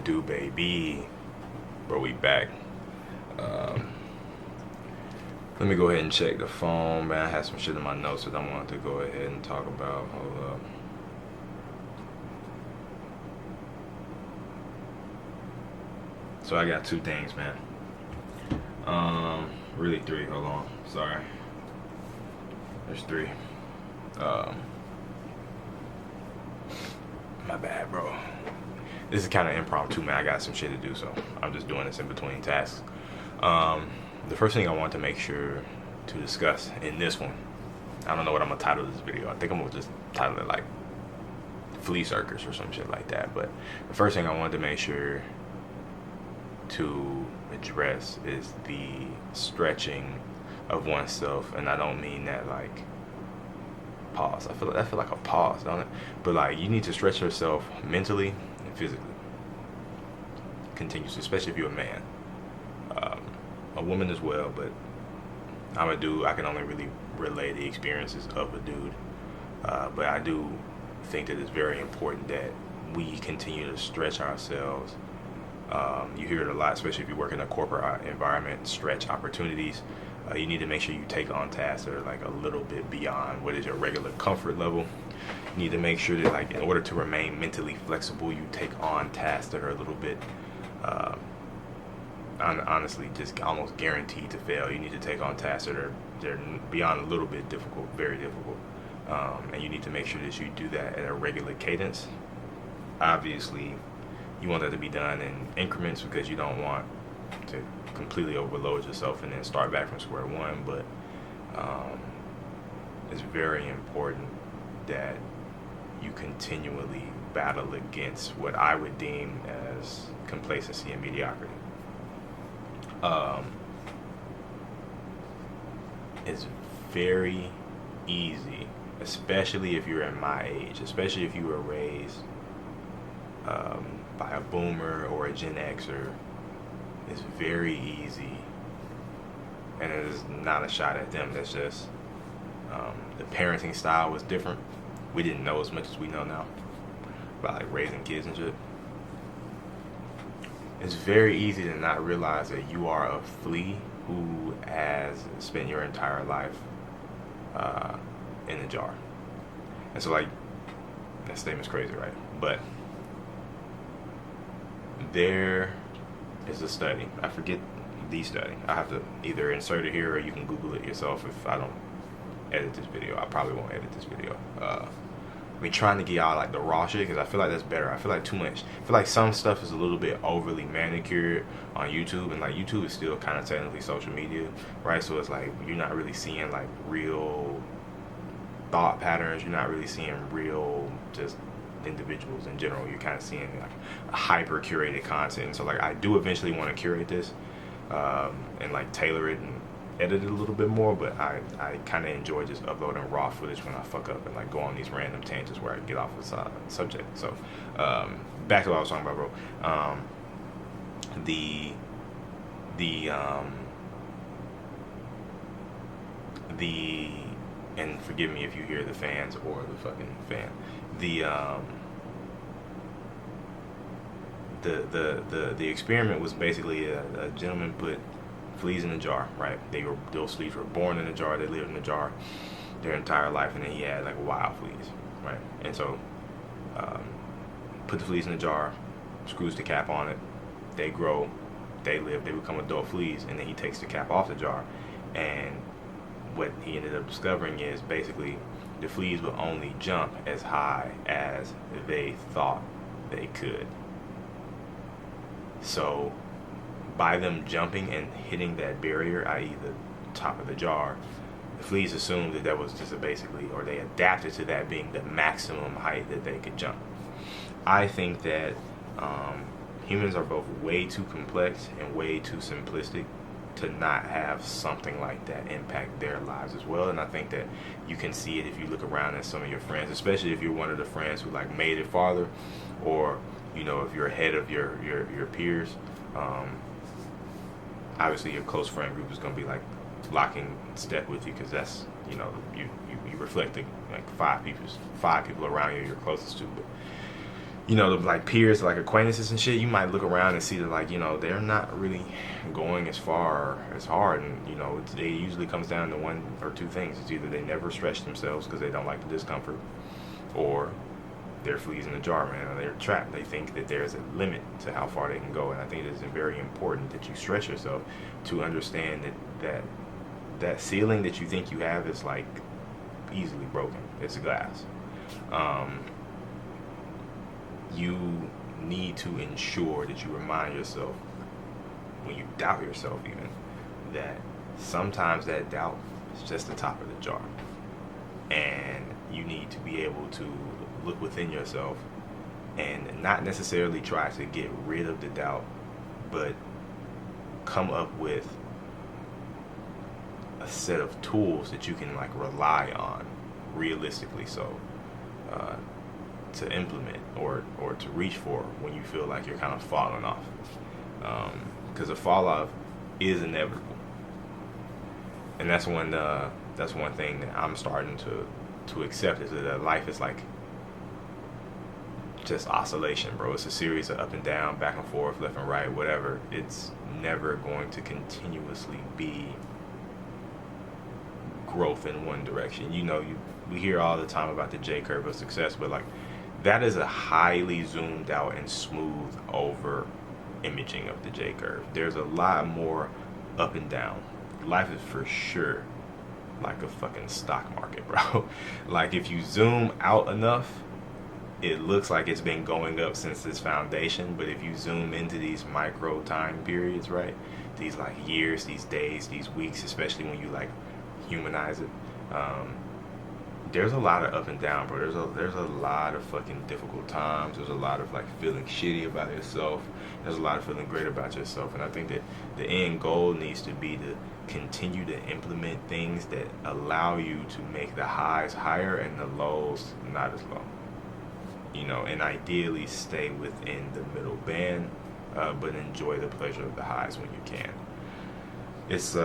it do, baby? Bro, we back. Um, Let me go ahead and check the phone, man. I had some shit in my notes that I wanted to go ahead and talk about. Hold up. So I got two things, man. Really three. Hold on. Sorry. There's three. Um, my bad, bro. This is kind of impromptu, man. I got some shit to do, so I'm just doing this in between tasks. The first thing I want to make sure to discuss in this one, I don't know what I'm gonna title this video. I think I'm gonna just title it like Flea Circus or some shit like that. But the first thing I wanted to make sure to address is the stretching of oneself, and I don't mean that like pause. I feel like a pause, don't it? But like you need to stretch yourself mentally and physically, continuously, especially if you're a man. A woman as well, but I'm a dude. I can only really relay the experiences of a dude. But I do think that it's very important that we continue to stretch ourselves. You hear it a lot, especially if you work in a corporate environment, stretch opportunities. You need to make sure you take on tasks that are like a little bit beyond what is your regular comfort level. You need to make sure that like in order to remain mentally flexible, you take on tasks that are a little bit honestly just almost guaranteed to fail. You need to take on tasks that are they're beyond a little bit difficult, very difficult. And you need to make sure that you do that at a regular cadence. Obviously, you want that to be done in increments because you don't want to completely overload yourself and then start back from square one. But it's very important that you continually battle against what I would deem as complacency and mediocrity. It's very easy, especially if you're in my age, especially if you were raised by a boomer or a Gen Xer. It's very easy, and it is not a shot at them. That's just the parenting style was different. We didn't know as much as we know now about like raising kids and shit. It's very easy to not realize that you are a flea who has spent your entire life in a jar. And so, like, that statement's crazy, right? But there is a study. I forget the study. I have to either insert it here or you can Google it yourself if I don't edit this video. I probably won't edit this video. I mean, trying to get out like the raw shit because I feel like that's better. I feel like too much. I feel like some stuff is a little bit overly manicured on YouTube, and like YouTube is still kind of technically social media, right? So it's like you're not really seeing like real thought patterns. You're not really seeing real just individuals in general. You're kind of seeing like a hyper curated content. And so like I do eventually want to curate this and like tailor it and edit it a little bit more, but I kind of enjoy just uploading raw footage when I fuck up and like go on these random tangents where I get off the subject. So back to what I was talking about, bro. The and forgive me if you hear the fans or the fucking fan. The experiment was basically a gentleman put fleas in a jar, right? Those fleas were born in a jar. They lived in a jar their entire life, and then he had like wild fleas, right? And so, put the fleas in a jar, screws the cap on it. They grow, they live, they become adult fleas, and then he takes the cap off the jar. And what he ended up discovering is basically the fleas will only jump as high as they thought they could. So by them jumping and hitting that barrier, i.e. the top of the jar, the fleas assumed that was just or they adapted to that being the maximum height that they could jump. I think that humans are both way too complex and way too simplistic to not have something like that impact their lives as well. And I think that you can see it if you look around at some of your friends, especially if you're one of the friends who like made it farther, or you know, if you're ahead of your peers. Obviously your close friend group is going to be like locking step with you because that's, you know, you reflect the, like five people around you you're closest to. But you know, the, like peers, like acquaintances and shit, you might look around and see that, like, you know, they're not really going as far as hard, and you know, it usually comes down to one or two things. It's either they never stretch themselves because they don't like the discomfort, or they're fleas in a jar, man, or they're trapped. They think that there's a limit to how far they can go, and I think it's very important that you stretch yourself to understand that ceiling that you think you have is like easily broken. It's glass. You need to ensure that you remind yourself, when you doubt yourself even, that sometimes that doubt is just the top of the jar, and you need to be able to look within yourself and not necessarily try to get rid of the doubt, but come up with a set of tools that you can like rely on realistically, so to implement or to reach for when you feel like you're kind of falling off, because a fall off is inevitable, and that's one thing that I'm starting to accept, is that life is like just oscillation, bro. It's a series of up and down, back and forth, left and right, whatever. It's never going to continuously be growth in one direction. You know, we hear all the time about the J curve of success, but like that is a highly zoomed out and smooth over imaging of the J curve. There's a lot more up and down. Life is for sure like a fucking stock market, bro. Like if you zoom out enough, it looks like it's been going up since its foundation, but if you zoom into these micro time periods, right, these like years, these days, these weeks, especially when you like humanize it, there's a lot of up and down, bro. There's a lot of fucking difficult times. There's a lot of like feeling shitty about yourself. There's a lot of feeling great about yourself, and I think that the end goal needs to be to continue to implement things that allow you to make the highs higher and the lows not as low. You know, and ideally stay within the middle band, but enjoy the pleasure of the highs when you can. It's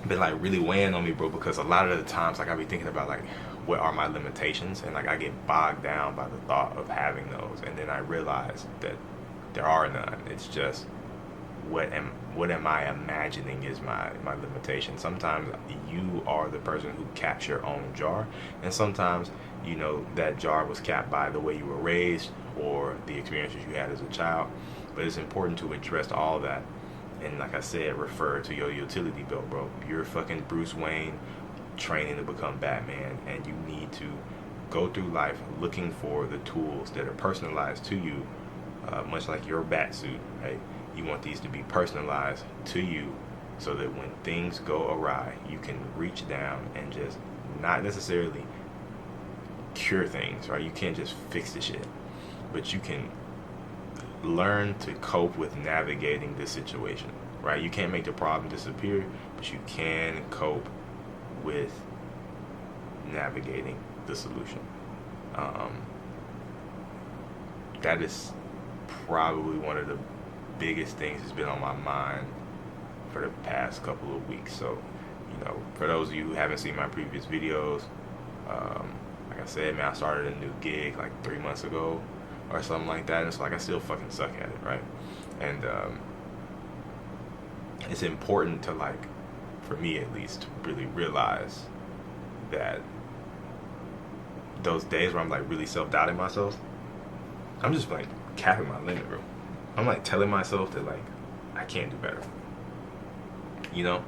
been like really weighing on me, bro, because a lot of the times like I be thinking about like what are my limitations, and like I get bogged down by the thought of having those, and then I realize that there are none. It's just what am I imagining is my limitation. Sometimes you are the person who caps your own jar, and sometimes, you know, that jar was capped by the way you were raised or the experiences you had as a child. But it's important to address all that, and like I said, refer to your utility belt, bro. You're fucking Bruce Wayne training to become Batman, and you need to go through life looking for the tools that are personalized to you, much like your bat suit, right? You want these to be personalized to you, so that when things go awry, you can reach down and just not necessarily cure things, right? You can't just fix the shit, but you can learn to cope with navigating this situation, right? You can't make the problem disappear, but you can cope with navigating the solution. That is probably one of the biggest things that's been on my mind for the past couple of weeks. So, you know, for those of you who haven't seen my previous videos, like I said, man, I started a new gig like 3 months ago or something like that. And it's like I still fucking suck at it, right? And it's important to, like, for me at least, to really realize that those days where I'm like really self-doubting myself, I'm just like capping my limit, bro. I'm like telling myself that like I can't do better. You know,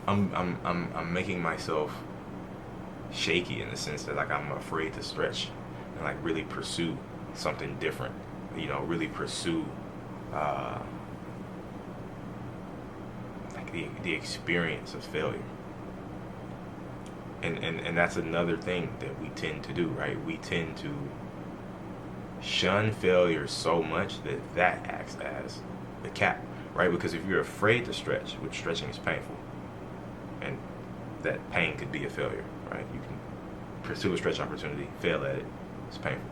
I'm making myself shaky in the sense that like I'm afraid to stretch and like really pursue something different. You know, really pursue like the experience of failure. And that's another thing that we tend to do, right? We tend to shun failure so much that acts as the cap, right? Because if you're afraid to stretch, which stretching is painful, and that pain could be a failure, right? You can pursue a stretch opportunity, fail at it, it's painful.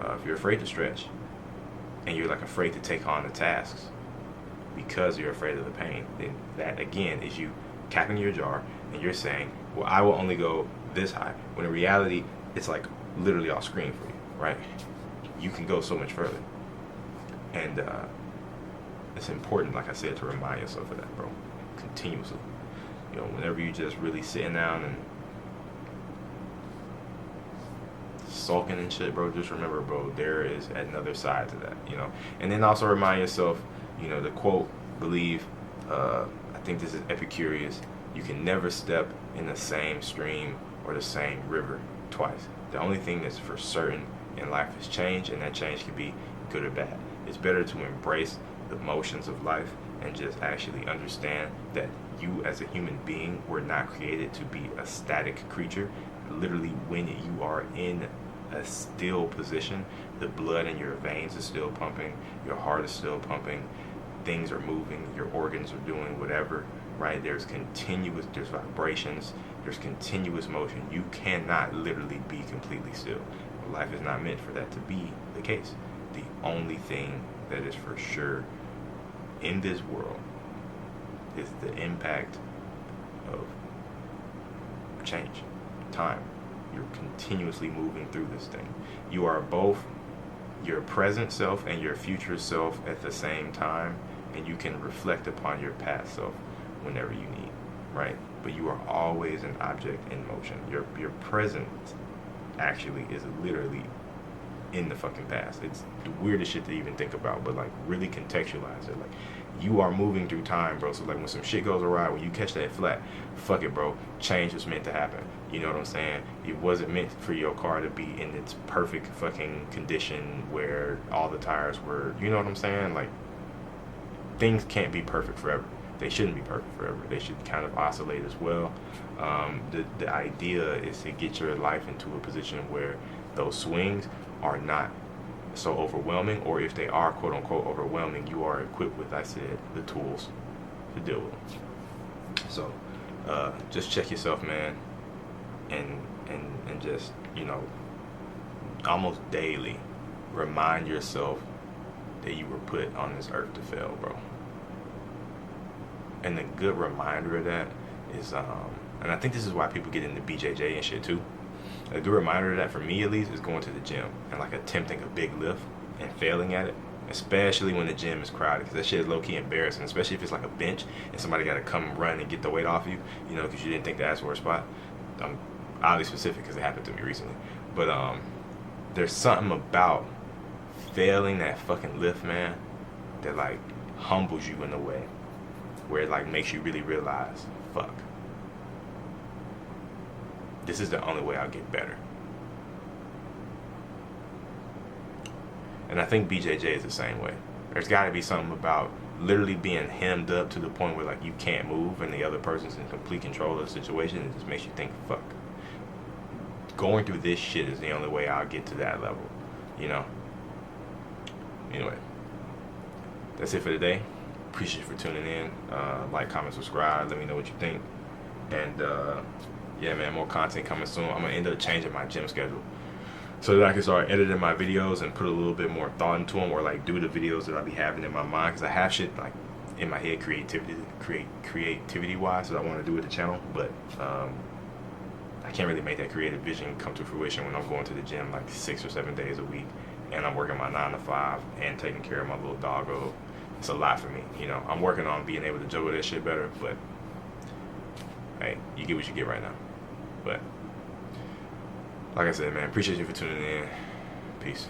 If you're afraid to stretch, and you're like afraid to take on the tasks because you're afraid of the pain, then that again is you capping your jar, and you're saying, well, I will only go this high, when in reality it's like literally off screen for you, right? You can go so much further. And it's important, like I said, to remind yourself of that, bro, continuously. You know, whenever you just really sitting down and sulking and shit, bro, just remember, bro, there is another side to that, you know. And then also remind yourself, you know, the quote, believe, I think this is Epicurus, you can never step in the same stream or the same river twice. The only thing that's for certain in life is change, and that change can be good or bad. It's better to embrace the motions of life and just actually understand that you as a human being were not created to be a static creature. Literally, when you are in a still position, the blood in your veins is still pumping, your heart is still pumping, things are moving, your organs are doing whatever, right? There's vibrations, there's continuous motion. You cannot literally be completely still. Life is not meant for that to be the case. The only thing that is for sure in this world is the impact of change, time. You're continuously moving through this thing. You are both your present self and your future self at the same time, and you can reflect upon your past self whenever you need, right? But you are always an object in motion. Your present actually is literally in the fucking past. It's the weirdest shit to even think about, but like really contextualize it. Like, you are moving through time, bro. So like when some shit goes awry, when you catch that flat, fuck it, bro. Change was meant to happen. You know what I'm saying? It wasn't meant for your car to be in its perfect fucking condition where all the tires were, you know what I'm saying? Like, things can't be perfect forever. They shouldn't be perfect forever. They should kind of oscillate as well. The idea is to get your life into a position where those swings are not so overwhelming, or if they are quote unquote overwhelming, you are equipped with, I said, the tools to deal with them. So just check yourself, man, and just, you know, almost daily remind yourself that you were put on this earth to fail, bro. And a good reminder of that is, and I think this is why people get into BJJ and shit too. A good reminder of that, for me at least, is going to the gym and like attempting a big lift and failing at it, especially when the gym is crowded, because that shit is low-key embarrassing, especially if it's like a bench and somebody got to come and run and get the weight off you, you know, because you didn't think to ask for a spot. I'm oddly specific because it happened to me recently. But there's something about failing that fucking lift, man, that like humbles you in a way where it like makes you really realize, fuck, this is the only way I'll get better. And I think BJJ is the same way. There's got to be something about literally being hemmed up to the point where like you can't move and the other person's in complete control of the situation. It just makes you think, fuck, going through this shit is the only way I'll get to that level, you know? Anyway, that's it for today. Appreciate you for tuning in. Like, comment, subscribe. Let me know what you think. And yeah, man, more content coming soon. I'm gonna end up changing my gym schedule so that I can start editing my videos and put a little bit more thought into them, or like do the videos that I be having in my mind, because I have shit like in my head creativity wise that I want to do with the channel, but I can't really make that creative vision come to fruition when I'm going to the gym like 6 or 7 days a week, and I'm working my 9 to 5 and taking care of my little doggo. It's a lot for me, you know. I'm working on being able to juggle that shit better, but hey, you get what you get right now. But like I said, man, appreciate you for tuning in. Peace.